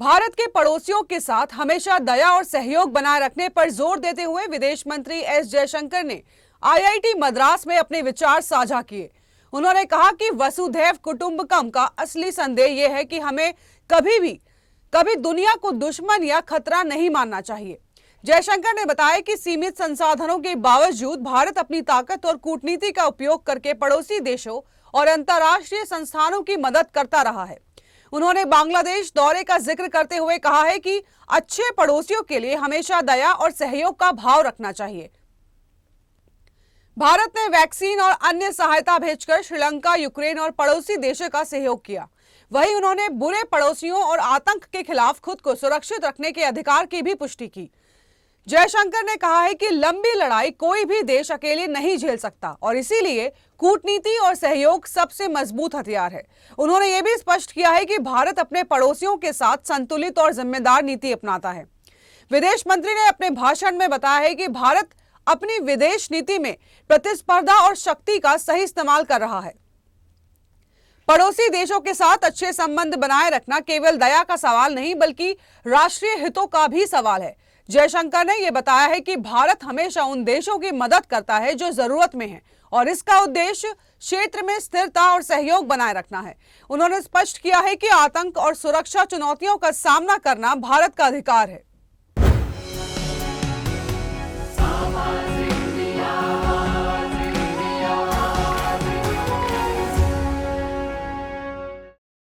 भारत के पड़ोसियों के साथ हमेशा दया और सहयोग बनाए रखने पर जोर देते हुए विदेश मंत्री एस जयशंकर ने आईआईटी मद्रास में अपने विचार साझा किए। उन्होंने कहा कि वसुधैव कुटुंबकम का असली संदेश यह है कि हमें कभी दुनिया को दुश्मन या खतरा नहीं मानना चाहिए। जयशंकर ने बताया कि सीमित संसाधनों के बावजूद भारत अपनी ताकत और कूटनीति का उपयोग करके पड़ोसी देशों और अंतर्राष्ट्रीय संस्थानों की मदद करता रहा है। उन्होंने बांग्लादेश दौरे का जिक्र करते हुए कहा है कि अच्छे पड़ोसियों के लिए हमेशा दया और सहयोग का भाव रखना चाहिए। भारत ने वैक्सीन और अन्य सहायता भेजकर श्रीलंका, यूक्रेन और पड़ोसी देशों का सहयोग किया। वहीं उन्होंने बुरे पड़ोसियों और आतंक के खिलाफ खुद को सुरक्षित रखने के अधिकार की भी पुष्टि की। जयशंकर ने कहा है कि लंबी लड़ाई कोई भी देश अकेले नहीं झेल सकता और इसीलिए कूटनीति और सहयोग सबसे मजबूत हथियार है। उन्होंने ये भी स्पष्ट किया है कि भारत अपने पड़ोसियों के साथ संतुलित और जिम्मेदार नीति अपनाता है। विदेश मंत्री ने अपने भाषण में बताया है कि भारत अपनी विदेश नीति में प्रतिस्पर्धा और शक्ति का सही इस्तेमाल कर रहा है। पड़ोसी देशों के साथ अच्छे संबंध बनाए रखना केवल दया का सवाल नहीं बल्कि राष्ट्रीय हितों का भी सवाल है। जयशंकर ने यह बताया है कि भारत हमेशा उन देशों की मदद करता है जो जरूरत में हैं और इसका उद्देश्य क्षेत्र में स्थिरता और सहयोग बनाए रखना है। उन्होंने स्पष्ट किया है कि आतंक और सुरक्षा चुनौतियों का सामना करना भारत का अधिकार है।